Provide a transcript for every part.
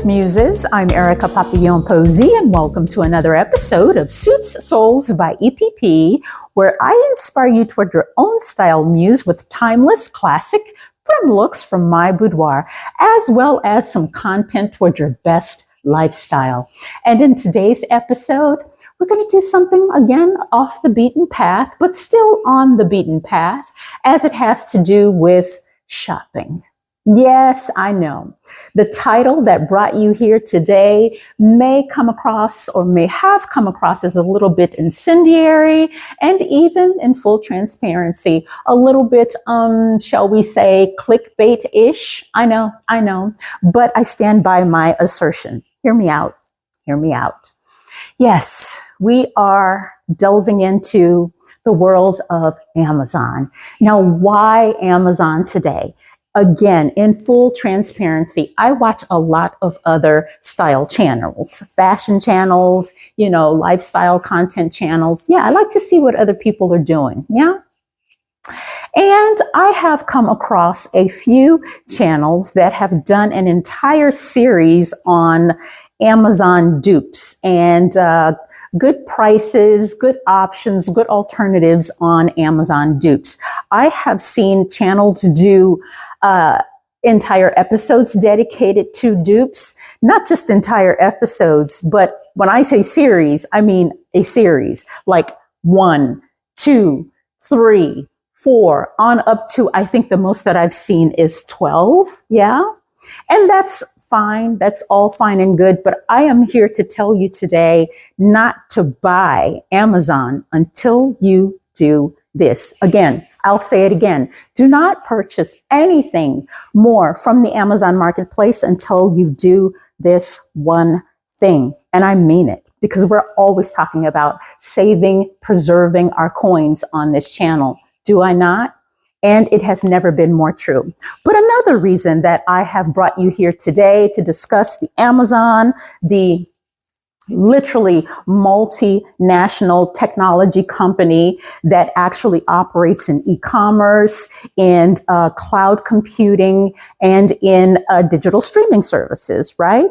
is Muses. I'm Erica Papillon-Posey, and welcome to another episode of Suits Souls by EPP, where I inspire you toward your own style muse with timeless, classic, prim looks from my boudoir, as well as some content toward your best lifestyle. And in today's episode, we're going to do something, again, off the beaten path, but still on the beaten path, as it has to do with shopping. Yes, I know. The title that brought you here today may come across or may have come across as a little bit incendiary and even, in full transparency, a little bit, shall we say, clickbait-ish. I know, but I stand by my assertion. Hear me out. Yes, we are delving into the world of Amazon. Now, why Amazon today? Again, in full transparency, I watch a lot of other style channels, fashion channels, lifestyle content channels. Yeah, I like to see what other people are doing. Yeah. And I have come across a few channels that have done an entire series on Amazon dupes and good prices, good options, good alternatives on Amazon dupes. I have seen channels do entire episodes dedicated to dupes, not just entire episodes, but when I say series, I mean a series like 1, 2, 3, 4, on up to, I think the most that I've seen is 12. Yeah. And that's fine. That's all fine and good. But I am here to tell you today not to buy Amazon until you do this. Again, I'll say it again. Do not purchase anything more from the Amazon marketplace until you do this one thing. And I mean it, because we're always talking about saving, preserving our coins on this channel. Do I not? And it has never been more true. But another reason that I have brought you here today to discuss the Amazon, the literally multinational technology company that actually operates in e-commerce and cloud computing and in digital streaming services, right?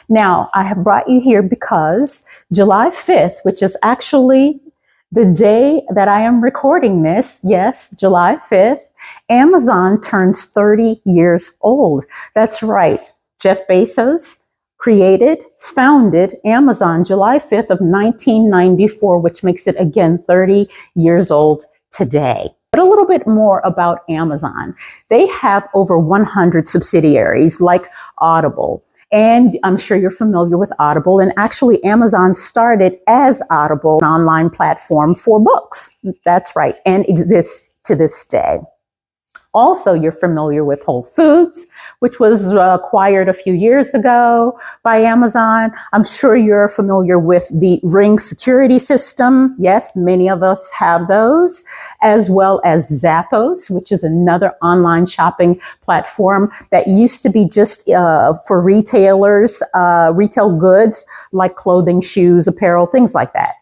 Now, I have brought you here because July 5th, which is actually the day that I am recording this, yes, July 5th, Amazon turns 30 years old. That's right. Jeff Bezos founded Amazon July 5th of 1994, which makes it, again, 30 years old today. But a little bit more about Amazon. They have over 100 subsidiaries like Audible. And I'm sure you're familiar with Audible. And actually, Amazon started as Audible, an online platform for books. That's right. And exists to this day. Also, you're familiar with Whole Foods, which was acquired a few years ago by Amazon. I'm sure you're familiar with the Ring security system. Yes, many of us have those, as well as Zappos, which is another online shopping platform that used to be just for retailers, retail goods like clothing, shoes, apparel, things like that.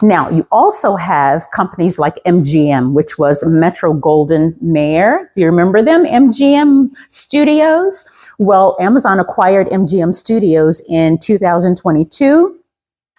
Now, you also have companies like MGM, which was Metro-Goldwyn-Mayer. Do you remember them? MGM Studios? Well, Amazon acquired MGM Studios in 2022.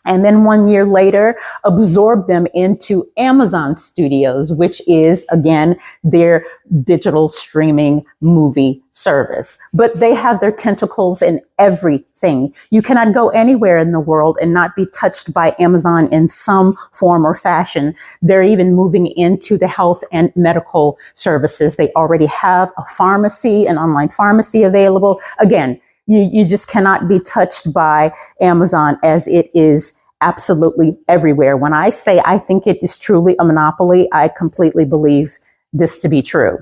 And then 1 year later, absorbed them into Amazon Studios, which is, again, their digital streaming movie service. But they have their tentacles in everything. You cannot go anywhere in the world and not be touched by Amazon in some form or fashion. They're even moving into the health and medical services. They already have a pharmacy, an online pharmacy available. Again, you just cannot be touched by Amazon, as it is absolutely everywhere. When I say I think it is truly a monopoly, I completely believe this to be true.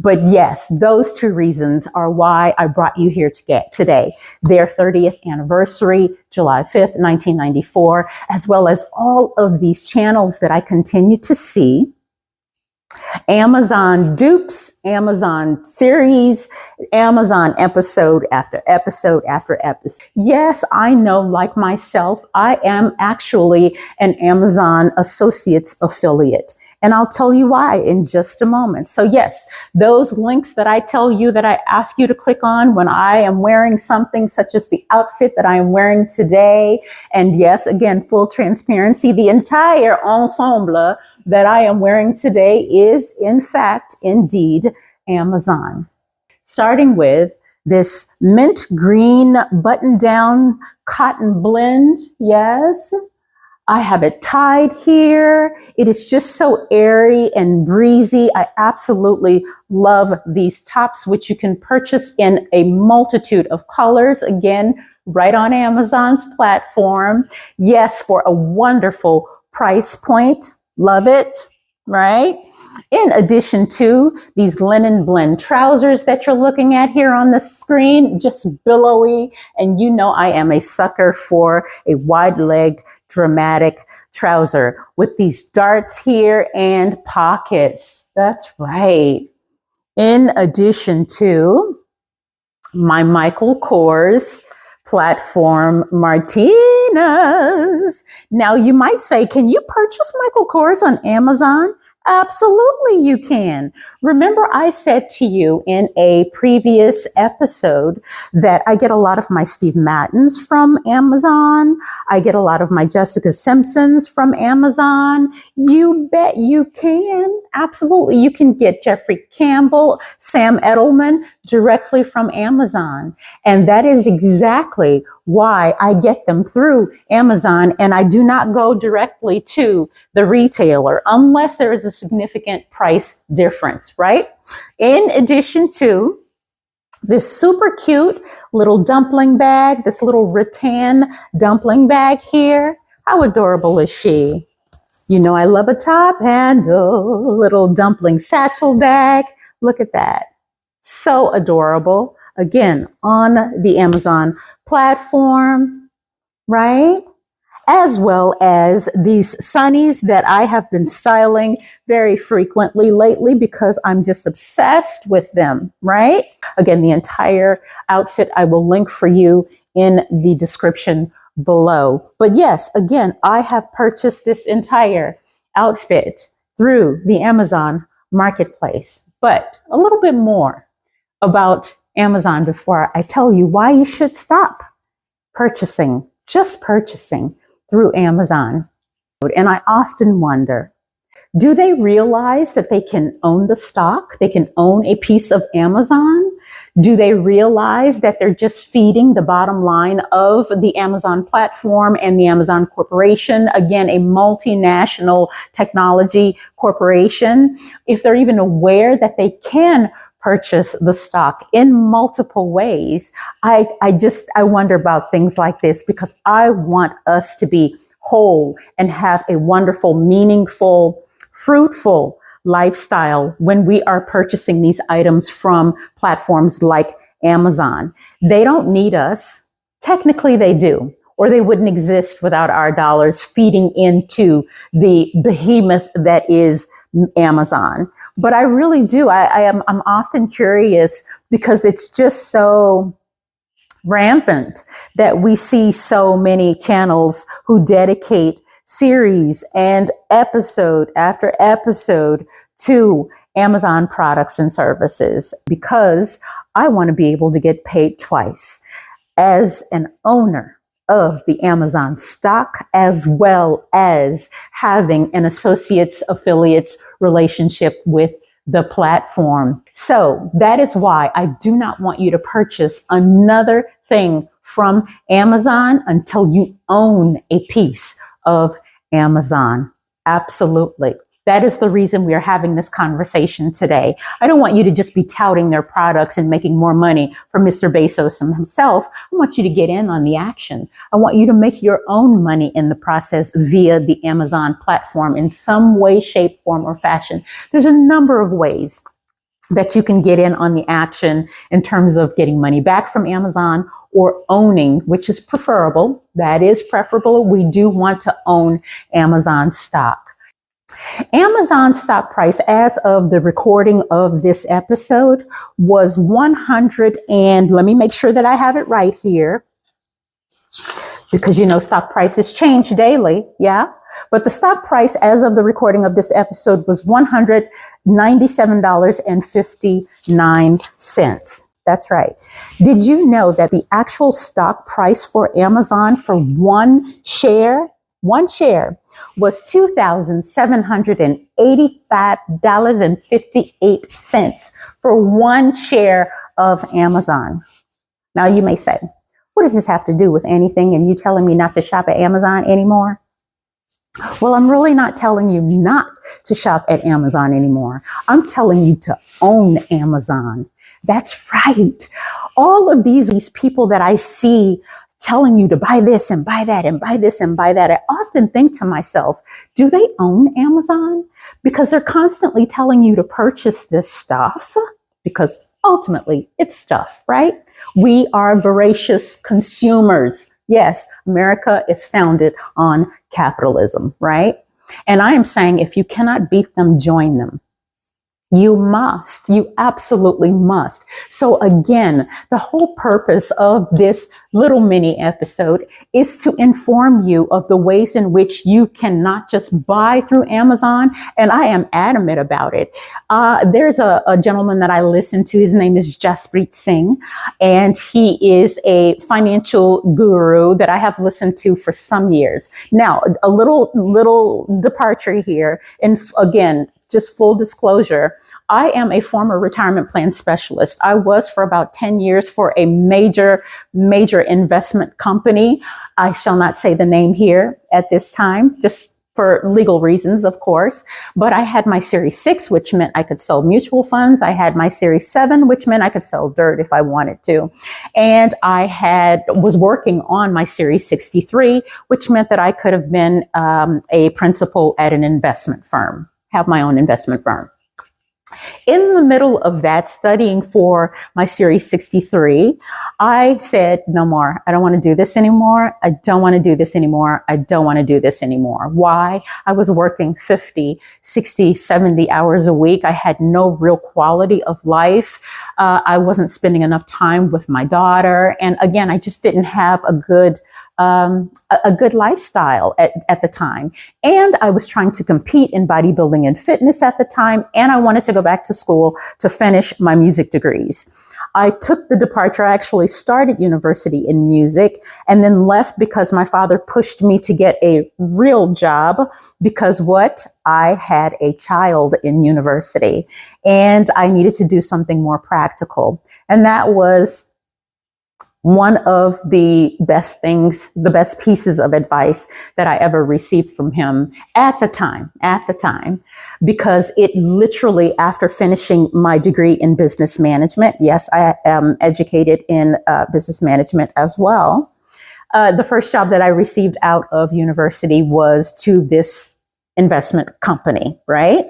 But yes, those two reasons are why I brought you here today. Their 30th anniversary, July 5th, 1994, as well as all of these channels that I continue to see. Amazon dupes, Amazon series, Amazon episode after episode after episode. Yes, I know, like myself, I am actually an Amazon Associates affiliate. And I'll tell you why in just a moment. So yes, those links that I tell you that I ask you to click on when I am wearing something such as the outfit that I am wearing today. And yes, again, full transparency, the entire ensemble that I am wearing today is in fact, indeed, Amazon. Starting with this mint green button down cotton blend. Yes. I have it tied here. It is just so airy and breezy. I absolutely love these tops, which you can purchase in a multitude of colors. Again, right on Amazon's platform. Yes, for a wonderful price point. Love it, right? In addition to these linen blend trousers that you're looking at here on the screen, just billowy. And you know I am a sucker for a wide leg dramatic trouser with these darts here and pockets. That's right. In addition to my Michael Kors platform Martinez. Now you might say, can you purchase Michael Kors on Amazon? Absolutely, you can. Remember, I said to you in a previous episode that I get a lot of my Steve Mattins from Amazon. I get a lot of my Jessica Simpsons from Amazon. You bet you can. Absolutely. You can get Jeffrey Campbell, Sam Edelman directly from Amazon. And that is exactly why I get them through Amazon, and I do not go directly to the retailer unless there is a significant price difference, right? In addition to this super cute little dumpling bag, this little rattan dumpling bag here. How adorable is she? You know I love a top handle, little dumpling satchel bag. Look at that. So adorable. Again, on the Amazon platform, right? As well as these sunnies that I have been styling very frequently lately because I'm just obsessed with them, right? Again, the entire outfit I will link for you in the description below. But yes, again, I have purchased this entire outfit through the Amazon marketplace. But a little bit more about Amazon before I tell you why you should stop just purchasing through Amazon. And I often wonder, do they realize that they can own the stock? They can own a piece of Amazon? Do they realize that they're just feeding the bottom line of the Amazon platform and the Amazon corporation? Again, a multinational technology corporation. If they're even aware that they can purchase the stock in multiple ways. I wonder about things like this because I want us to be whole and have a wonderful, meaningful, fruitful lifestyle when we are purchasing these items from platforms like Amazon. They don't need us. Technically they do, or they wouldn't exist without our dollars feeding into the behemoth that is Amazon. But I really do. I'm often curious because it's just so rampant that we see so many channels who dedicate series and episode after episode to Amazon products and services because I want to be able to get paid twice as an owner of the Amazon stock, as well as having an associates affiliates relationship with the platform. So that is why I do not want you to purchase another thing from Amazon until you own a piece of Amazon. Absolutely. That is the reason we are having this conversation today. I don't want you to just be touting their products and making more money for Mr. Bezos himself. I want you to get in on the action. I want you to make your own money in the process via the Amazon platform in some way, shape, form, or fashion. There's a number of ways that you can get in on the action in terms of getting money back from Amazon or owning, which is preferable. That is preferable. We do want to own Amazon stock. Amazon stock price as of the recording of this episode was 100 and let me make sure that I have it right here. because you know stock prices change daily, yeah? But the stock price as of the recording of this episode was $197.59. That's right. Did you know that the actual stock price for Amazon for one share was $2,785.58 for one share of Amazon? Now you may say, what does this have to do with anything? And you telling me not to shop at Amazon anymore? Well, I'm really not telling you not to shop at Amazon anymore. I'm telling you to own Amazon. That's right. All of these people that I see telling you to buy this and buy that and buy this and buy that, I often think to myself, do they own Amazon? Because they're constantly telling you to purchase this stuff, because ultimately it's stuff, right? We are voracious consumers. Yes, America is founded on capitalism, right? And I am saying if you cannot beat them, join them. You must. You absolutely must. So again, the whole purpose of this little mini episode is to inform you of the ways in which you can not just buy through Amazon. And I am adamant about it. There's a gentleman that I listen to. His name is Jaspreet Singh, and he is a financial guru that I have listened to for some years. Now, a little departure here. And again, just full disclosure, I am a former retirement plan specialist. I was for about 10 years for a major investment company. I shall not say the name here at this time, just for legal reasons, of course. But I had my Series 6, which meant I could sell mutual funds. I had my Series 7, which meant I could sell dirt if I wanted to. And I was working on my Series 63, which meant that I could have been a principal at an investment firm. Have my own investment firm. In the middle of that, studying for my Series 63, I said, no more. I don't want to do this anymore. I don't want to do this anymore. I don't want to do this anymore. Why? I was working 50, 60, 70 hours a week. I had no real quality of life. I wasn't spending enough time with my daughter. And again, I just didn't have a good lifestyle at the time. And I was trying to compete in bodybuilding and fitness at the time. And I wanted to go back to school to finish my music degrees. I took the departure. I actually started university in music and then left because my father pushed me to get a real job because I had a child in university and I needed to do something more practical. And that was one of the best pieces of advice that I ever received from him at the time, because it literally, after finishing my degree in business management, yes, I am educated in business management as well. The first job that I received out of university was to this investment company, right?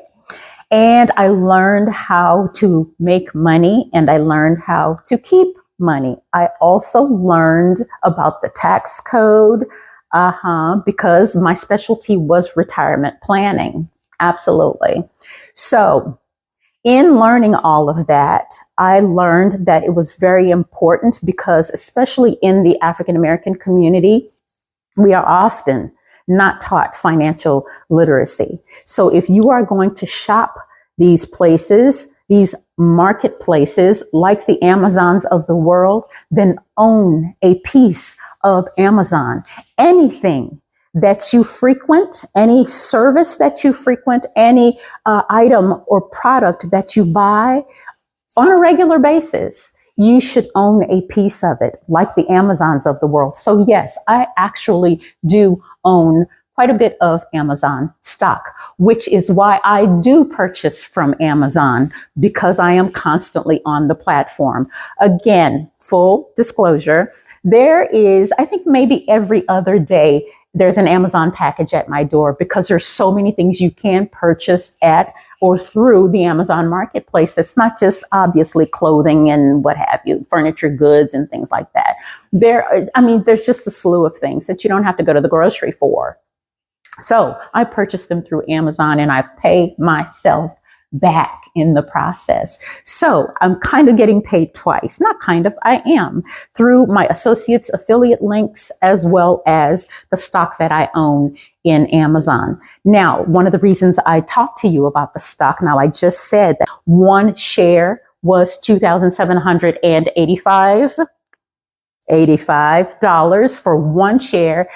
And I learned how to make money and I learned how to keep money. I also learned about the tax code, because my specialty was retirement planning. Absolutely. So in learning all of that, I learned that it was very important because especially in the African American community, we are often not taught financial literacy. So if you are going to shop these places, these marketplaces like the Amazons of the world, then own a piece of Amazon. Anything that you frequent, any service that you frequent, any item or product that you buy on a regular basis, you should own a piece of it, like the Amazons of the world. So yes, I actually do own quite a bit of Amazon stock, which is why I do purchase from Amazon, because I am constantly on the platform. Again, full disclosure, there is, I think maybe every other day, there's an Amazon package at my door because there's so many things you can purchase at or through the Amazon marketplace. It's not just obviously clothing and what have you, furniture, goods and things like that. There's just a slew of things that you don't have to go to the grocery for. So I purchase them through Amazon and I pay myself back in the process. So I'm kind of getting paid twice. Not kind of, I am, through my associates affiliate links as well as the stock that I own in Amazon. Now, one of the reasons I talked to you about the stock, now I just said that one share was $2,785 for one share.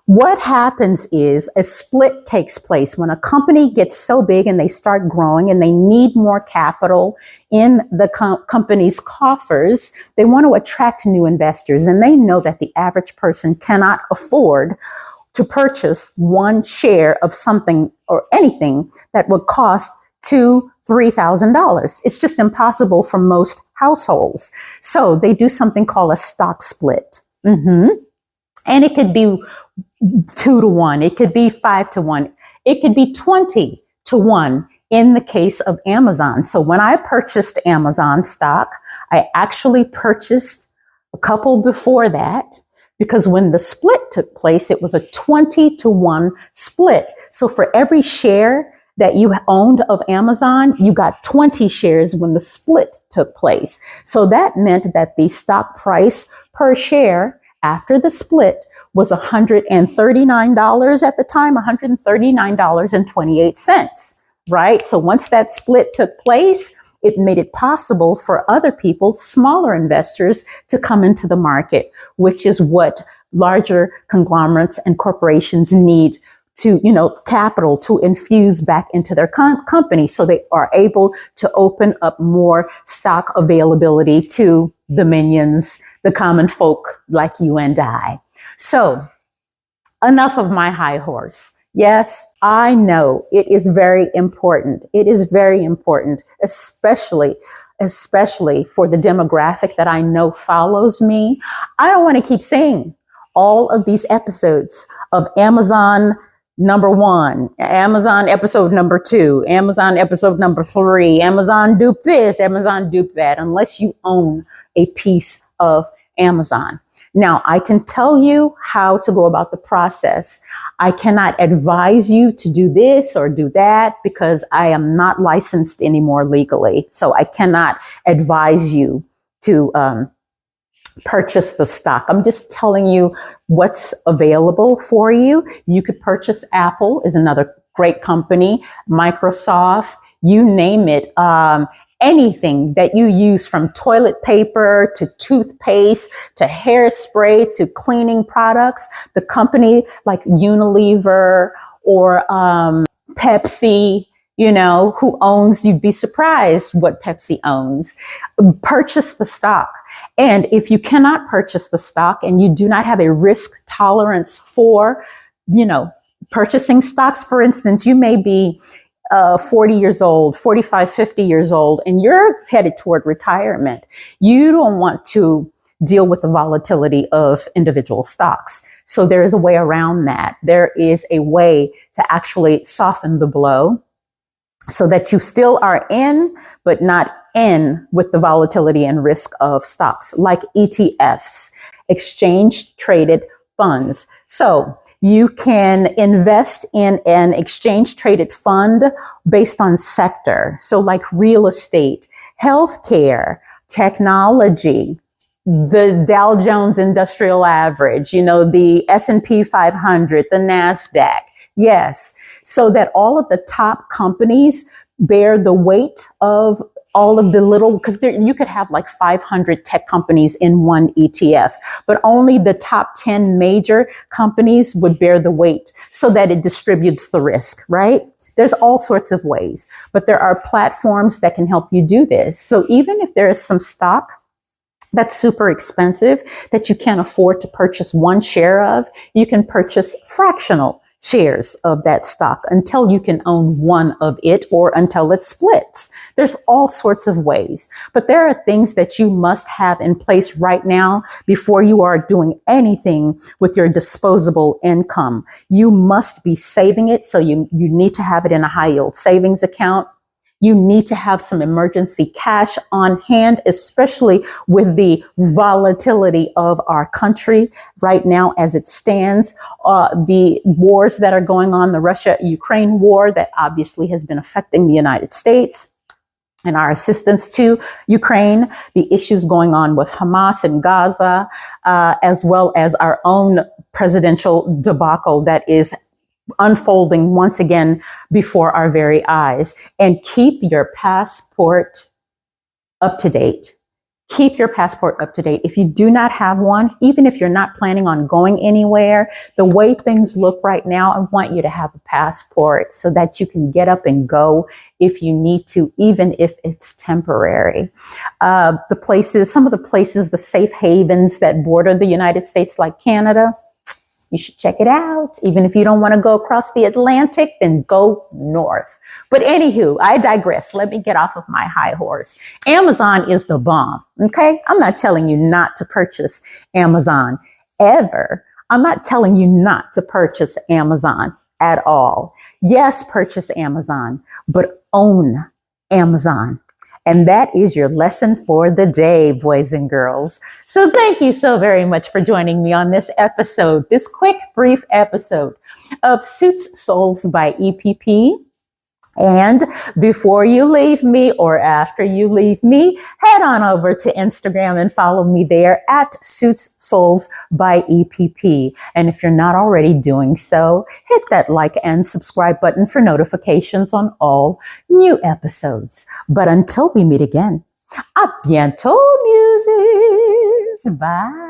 What happens is a split takes place when a company gets so big and they start growing and they need more capital in the company's coffers. They want to attract new investors, and they know that the average person cannot afford to purchase one share of something or anything that would cost $2,000-$3,000. It's just impossible for most households. So they do something called a stock split. And it could be 2-to-1. It could be 5-to-1. It could be 20-to-1 in the case of Amazon. So when I purchased Amazon stock, I actually purchased a couple before that, because when the split took place, it was a 20-to-1 split. So for every share that you owned of Amazon, you got 20 shares when the split took place. So that meant that the stock price per share after the split was $139 at the time, $139.28, right? So once that split took place, it made it possible for other people, smaller investors, to come into the market, which is what larger conglomerates and corporations need to, capital to infuse back into their company, so they are able to open up more stock availability to the minions, the common folk like you and I. So enough of my high horse. Yes, I know it is very important. It is very important, especially for the demographic that I know follows me. I don't want to keep saying all of these episodes of Amazon number 1, Amazon episode number 2, Amazon episode number 3, Amazon dupe this, Amazon dupe that, unless you own a piece of Amazon. Now, I can tell you how to go about the process. I cannot advise you to do this or do that because I am not licensed anymore legally. So I cannot advise you to purchase the stock. I'm just telling you what's available for you. You could purchase Apple, is another great company, Microsoft, you name it. Anything that you use, from toilet paper to toothpaste to hairspray to cleaning products, the company like Unilever or Pepsi, who owns, you'd be surprised what Pepsi owns. Purchase the stock. And if you cannot purchase the stock and you do not have a risk tolerance for, purchasing stocks, for instance, you may be 40 years old, 45, 50 years old, and you're headed toward retirement. You don't want to deal with the volatility of individual stocks. So there is a way around that. There is a way to actually soften the blow so that you still are in, but not in with the volatility and risk of stocks, like ETFs, exchange traded funds. So you can invest in an exchange traded fund based on sector. So like real estate, healthcare, technology, the Dow Jones Industrial Average, the S&P 500, the NASDAQ. Yes. So that all of the top companies bear the weight of all of the little, because you could have like 500 tech companies in one ETF, but only the top 10 major companies would bear the weight so that it distributes the risk, right? There's all sorts of ways, but there are platforms that can help you do this. So even if there is some stock that's super expensive that you can't afford to purchase one share of, you can purchase fractional shares of that stock until you can own one of it or until it splits. There's all sorts of ways, but there are things that you must have in place right now before you are doing anything with your disposable income. You must be saving it. So you need to have it in a high yield savings account. You need to have some emergency cash on hand, especially with the volatility of our country right now as it stands. The wars that are going on, the Russia-Ukraine war that obviously has been affecting the United States and our assistance to Ukraine, the issues going on with Hamas in Gaza, as well as our own presidential debacle that is unfolding once again before our very eyes. And keep your passport up to date. Keep your passport up to date. If you do not have one, even if you're not planning on going anywhere, the way things look right now, I want you to have a passport so that you can get up and go if you need to, even if it's temporary. Some of the places, the safe havens that border the United States, like Canada, you should check it out. Even if you don't want to go across the Atlantic, then go north. But anywho, I digress. Let me get off of my high horse. Amazon is the bomb, okay? I'm not telling you not to purchase Amazon ever. I'm not telling you not to purchase Amazon at all. Yes, purchase Amazon, but own Amazon. And that is your lesson for the day, boys and girls. So thank you so very much for joining me on this episode, this quick, brief episode of Suits Souls by EPP. And before you leave me, or after you leave me, head on over to Instagram and follow me there at Suits Souls by EPP. And if you're not already doing so, hit that like and subscribe button for notifications on all new episodes. But until we meet again, bientôt, Muses. Bye.